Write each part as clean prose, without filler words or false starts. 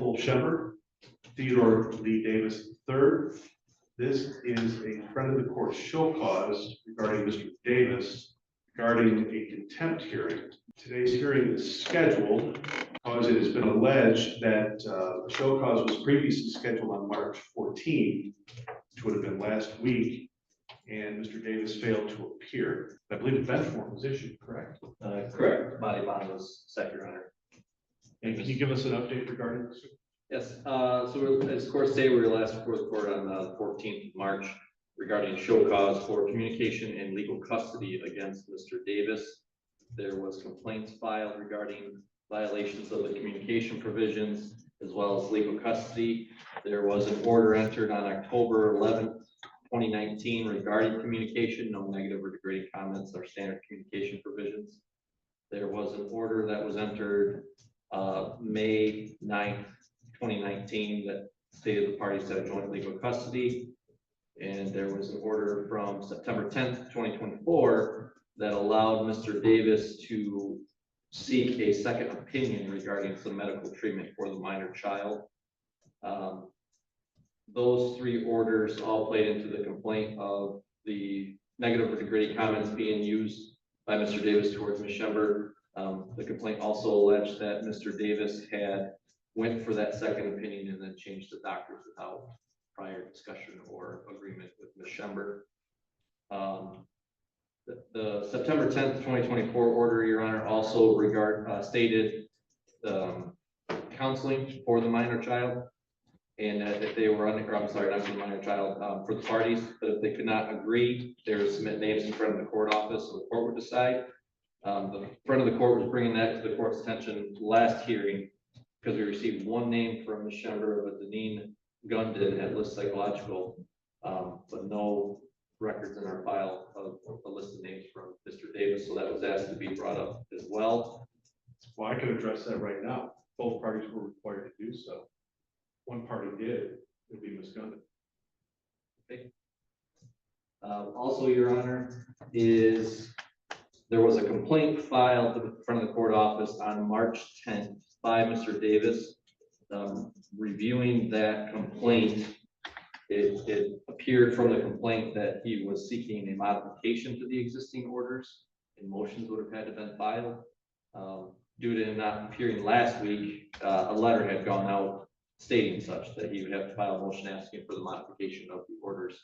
Nicole Shember, Theodore Lee Davis III. This is a friend of the court show cause regarding Mr. Davis regarding a contempt hearing. Today's hearing is scheduled because it has been alleged that the show cause was previously scheduled on March 14th, which would have been last week, and Mr. Davis failed to appear. I believe a bench warrant was issued, correct? Correct. Body bond was set, Your Honor. And can you give us an update regarding this? Yes. So as court stated, we were last before the court on the 14th of March regarding show cause for communication and legal custody against Mr. Davis. There was complaints filed regarding violations of the communication provisions as well as legal custody. There was an order entered on October 11th, 2019 regarding communication, no negative or degrading comments or standard communication provisions. There was an order that was entered May 9th, 2019 that stated the parties had joint legal custody. And there was an order from September 10th, 2024 that allowed Mr. Davis to seek a second opinion regarding some medical treatment for the minor child. Those three orders all played into the complaint of the negative or degrading comments being used by Mr. Davis towards Ms. Shember. The complaint also alleged that Mr. Davis had went for that second opinion and then changed the doctors without prior discussion or agreement with Ms. Shember. The September 10th, 2024 order, Your Honor, also stated counseling for the minor child, and that if they were not for the minor child, for the parties, but if they could not agree, they would submit names in front of the court office, so the court would decide. The front of the court was bringing that to the court's attention last hearing because we received one name from Ms. Shember, but Deneen Gundon at List Psychological, but no records in our file of a list of names from Mr. Davis, so that was asked to be brought up as well. Well, I can address that right now. Both parties were required to do so. One party did, it would be Ms. Gundon. Okay. Also, Your Honor, there was a complaint filed in front of the court office on March 10th by Mr. Davis. Reviewing that complaint, it appeared from the complaint that he was seeking a modification to the existing orders, and motions would have had to been filed. Due to him not appearing last week, a letter had gone out stating such that he would have to file a motion asking for the modification of the orders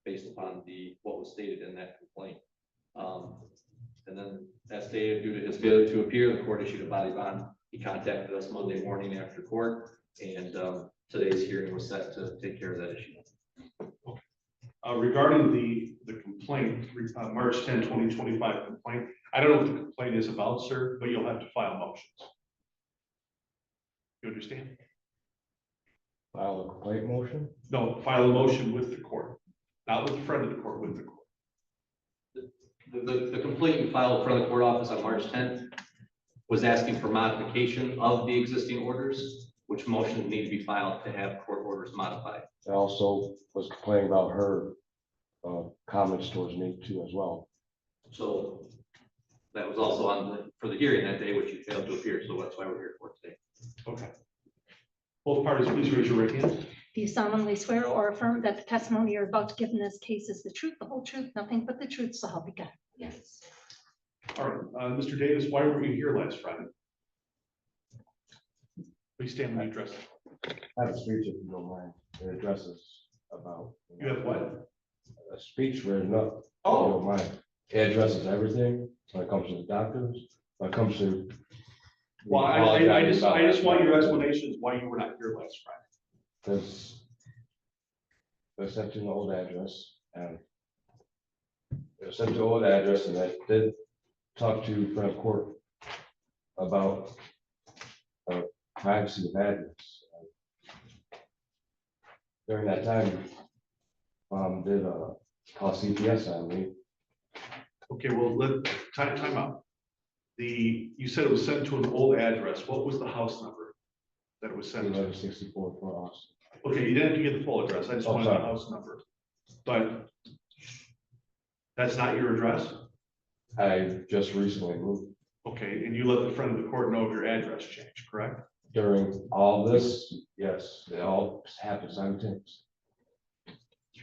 based upon what was stated in that complaint. And then, as stated, due to his failure to appear, the court issued a body bond. He contacted us Monday morning after court, and today's hearing was set to take care of that issue. Regarding the complaint, March 10, 2025 complaint, I don't know what the complaint is about, sir, but you'll have to file motions. You understand? File a complaint motion? No, file a motion with the court, not with the friend of the court, with the court. The complaint we filed in front of the court office on March 10th was asking for modification of the existing orders, which motions need to be filed to have court orders modified. I also was complaining about her comments towards me too as well. So that was also for the hearing that day, which you failed to appear. So that's why we're here for today. Okay. Both parties, please raise your right hand. Do you solemnly swear or affirm that the testimony you're about to give in this case is the truth, the whole truth, nothing but the truth, so help you God? Yes. All right, Mr. Davis, why were you here last Friday? Please stand when you address. I have a speech if you don't mind. It addresses about. You have what? A speech written up. If you Oh, don't mind. It addresses everything when it comes to the doctors, when it comes to. well, I just want your explanations why you were not here last Friday. Because they sent to an old address and they sent to an old address, and I did talk to front of court about privacy of address. During that time, did call CPS on me. Okay, well, time out. You said it was sent to an old address. What was the house number that it was sent to? 64 for Austin. Okay, you didn't have to get the full address. I just wanted the house number. But that's not your address? I just recently moved. Okay, and you let the friend of the court know of your address change, correct? During all this, happened simultaneously.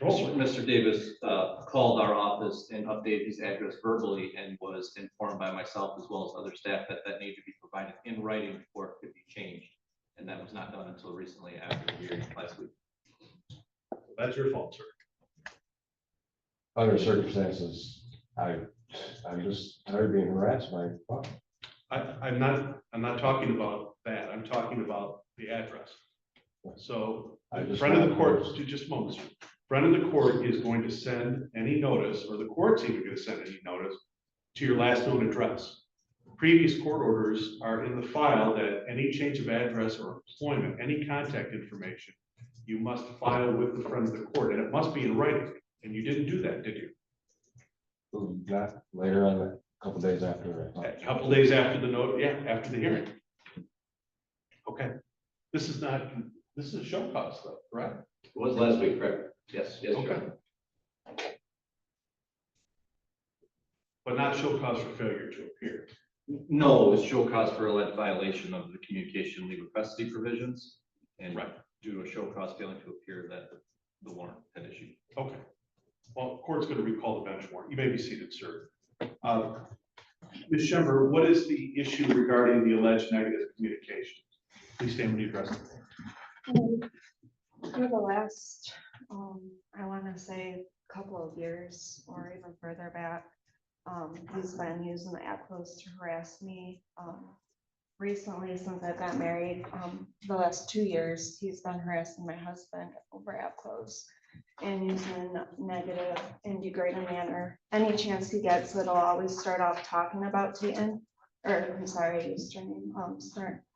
Mr. Davis called our office and updated his address verbally and was informed by myself as well as other staff that that needed to be provided in writing before it could be changed. And that was not done until recently after the hearing last week. That's your fault, sir. Under circumstances, I'm just tired of being harassed by. I'm not talking about that. I'm talking about the address. So, friend of the court, just a moment, sir. Friend of the court is going to send any notice, or the court's even going to send any notice to your last known address. Previous court orders are in the file that any change of address or employment, any contact information, you must file with the friend of the court, and it must be in writing. And you didn't do that, did you? Not later on, a couple days after. A couple days after the note, yeah, after the hearing. Okay, this is a show cause though, correct? It was last week, correct? Yes, yes. Okay. But not show cause for failure to appear. No, it was show cause for alleged violation of the communication legal custody provisions. And due to a show cause failing to appear that the warrant had issued. Okay. Well, court's going to recall the bench warrant. You may be seated, sir. Ms. Shember, what is the issue regarding the alleged negative communication? Please stand when you address it. For the last, I want to say couple of years or even further back, he's been using the Accuses to harass me. Recently, since I got married, the last 2 years, he's been harassing my husband over Accuses and using a negative and degrading manner. Any chance he gets, it'll always start off talking about Titan, or I'm sorry, I used her name,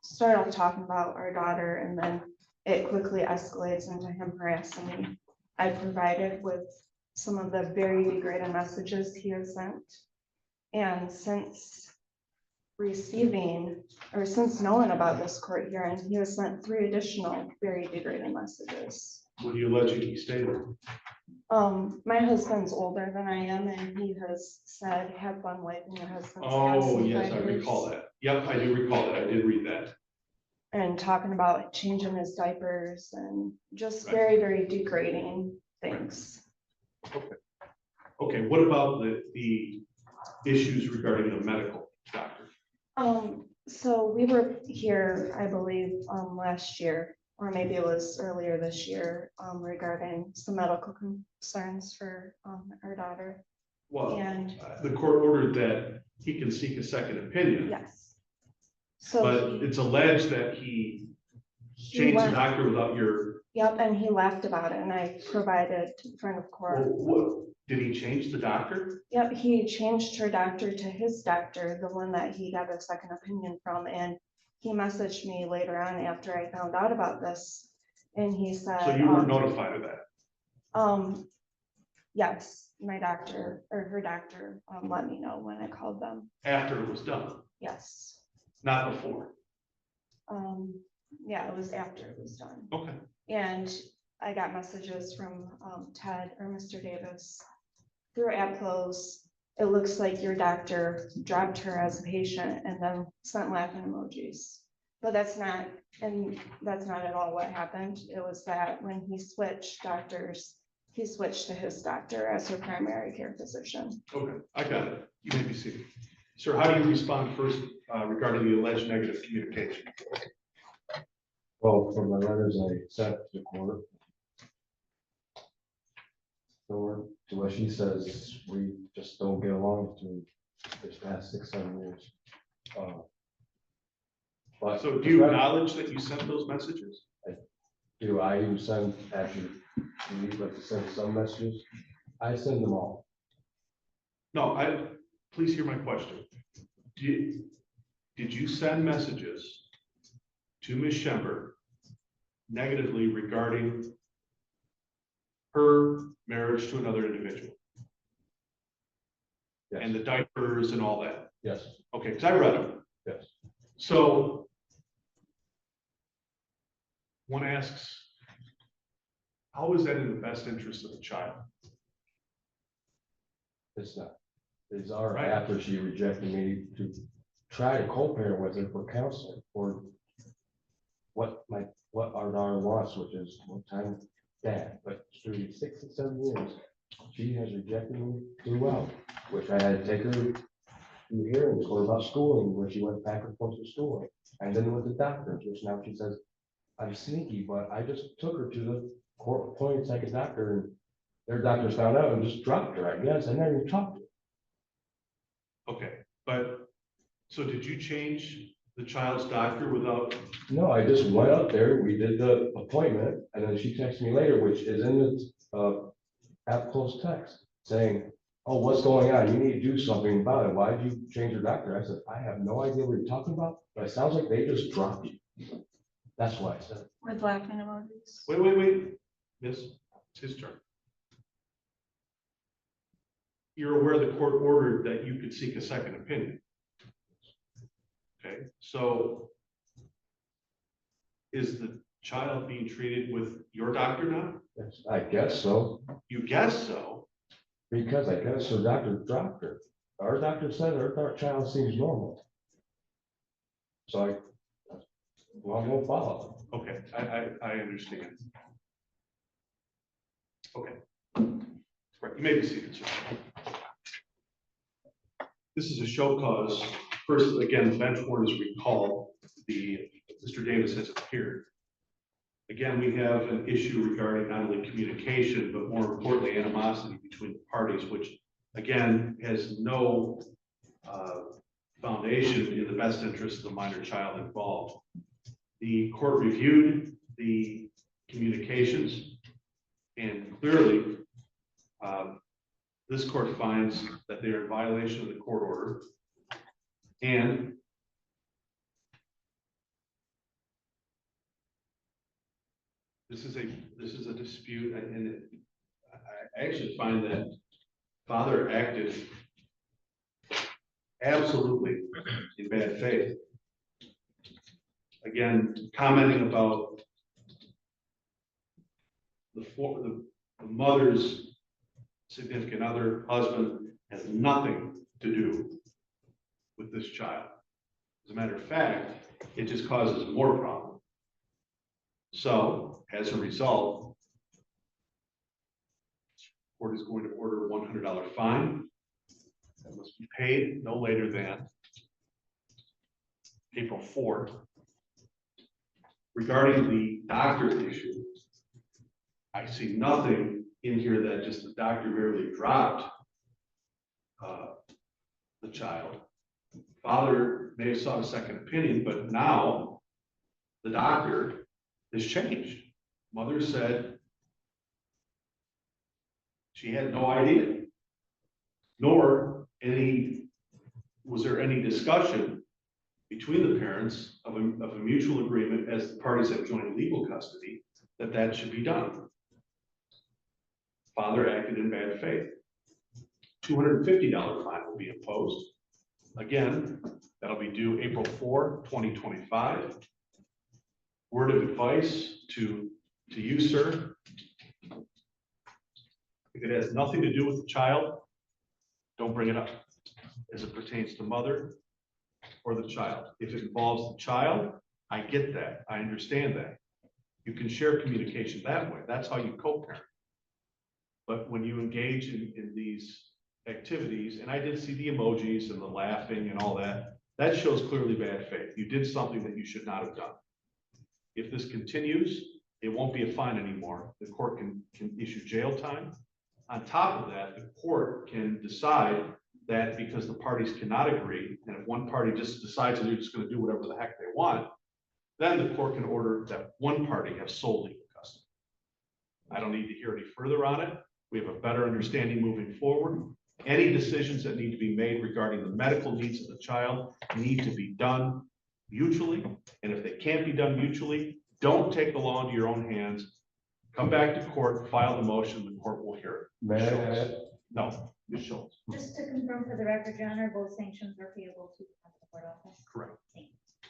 start off talking about our daughter, and then it quickly escalates into him harassing me. I provided with some of the very degrading messages he has sent. And since receiving, or since knowing about this court hearing, he has sent 3 additional very degrading messages. What do you alleging he stated? My husband's older than I am, and he has said, "Have fun wiping your husband's ass Oh, in yes, I diapers," recall that. Yep, I do recall that. I did read that. and talking about changing his diapers and just Right. very, very degrading things. Okay, what about the issues regarding a medical doctor? So we were here, I believe, last year, or maybe it was earlier this year, regarding some medical concerns for our daughter. Well, And the court ordered that he can seek a second opinion, yes. So but he it's alleged that he changed the went, doctor without your, yep, and he laughed about it, and I provided to the front of court. what, did he change the doctor? Yep, he changed her doctor to his doctor, the one that he got a second opinion from, and he messaged me later on after I found out about this, and he said, So you weren't notified of that? Yes, my doctor or her doctor let me know when I called them. After it was done, Yes. not before? Yeah, it was after it was done. Okay, And I got messages from Ted or Mr. Davis through Accuses. It looks like your doctor dropped her as a patient and then sent laughing emojis. But that's not at all what happened. It was that when he switched doctors, he switched to his doctor as her primary care physician. okay, I got it. You may be seated. Sir, how do you respond first regarding the alleged negative communication? Well, from the letters I sent to the court, or to what she says, we just don't get along through this past 6-7 years. But So do you acknowledge that you sent those messages? do I even send, actually, you like to send some messages? I send them all. No, please hear my question. Did you send messages to Ms. Shember negatively regarding her marriage to another individual Yes. and the diapers and all that? Yes. Okay, because I read them. Yes. So one asks, how is that in the best interest of the child? It's not. These are Right. after she rejected me to try to co-parent with her for counseling, for what my what our daughter wants, which is one time dad, but through 6 and 7 years, she has rejected me throughout, which I had to take her to hearings or about schooling, where she went back and forth to schooling, and then with the doctors, which now she says, I'm sneaky, but I just took her to the court-appointed second doctor, and their doctors found out and just dropped her, I guess. I never even talked to her. Okay, but, so did you change the child's doctor without, No, I just went up there, we did the appointment, and then she texted me later, which is in the app close text, saying, oh, what's going on? You need to do something about it. Why did you change your doctor? I said, I have no idea what you're talking about, but it sounds like they just dropped you. That's why I said. With laughing emojis. wait, yes, it's his turn. You're aware the court ordered that you could seek a second opinion. Okay, so is the child being treated with your doctor now? Yes, I guess so, You guess so. because I guess her doctor dropped her. Our doctor said our child seems normal. So well, we'll follow. Okay, I understand. Okay. Right, you may be seated, sir. This is a show cause. First, again, the bench warrant is recalled. Mr. Davis has appeared. Again, we have an issue regarding not only communication, but more importantly, animosity between the parties, which again, has no foundation in the best interest of the minor child involved. The court reviewed the communications, and clearly this court finds that they are in violation of the court order, and this is a dispute, and I actually find that father acted absolutely in bad faith. Again, commenting about the mother's significant other, husband, has nothing to do with this child. As a matter of fact, it just causes more problems. So, as a result, court is going to order a $100 fine that must be paid no later than April 4th. Regarding the doctor issue, I see nothing in here that just the doctor merely dropped the child. Father may have sought a second opinion, but now the doctor has changed. Mother said she had no idea, nor was there any discussion between the parents of a mutual agreement, as the parties have joint legal custody, that should be done. Father acted in bad faith. $250 fine will be imposed. Again, that'll be due April 4, 2025. Word of advice to you, sir. If it has nothing to do with the child, don't bring it up as it pertains to mother or the child. If it involves the child, I get that. I understand that. You can share communication that way. That's how you co-parent. But when you engage in these activities, and I did see the emojis and the laughing and all that, that shows clearly bad faith. You did something that you should not have done. If this continues, it won't be a fine anymore. The court can issue jail time. On top of that, the court can decide that because the parties cannot agree, and if one party just decides that they're just going to do whatever the heck they want, then the court can order that one party have sole legal custody. I don't need to hear any further on it. We have a better understanding moving forward. Any decisions that need to be made regarding the medical needs of the child need to be done mutually. And if they can't be done mutually, don't take the law into your own hands. Come back to court, file the motion, the court will hear it. May I? No, Ms. Schultz. Just to confirm for the record, Your Honor, both sanctions are payable to the court office. Correct.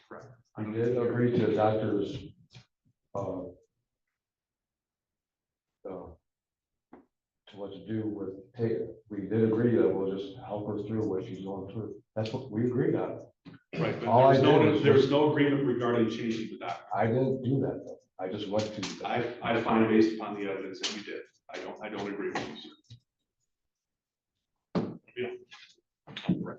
Correct. I did agree to the doctor's to what to do with we did agree that we'll just help her through what she's going through. That's what we agreed on. Right, but All there I was did was no agreement regarding changing the doctor. I didn't do that though. I just went to. I find based upon the evidence that you did. I don't agree with you, sir. Yeah. Right.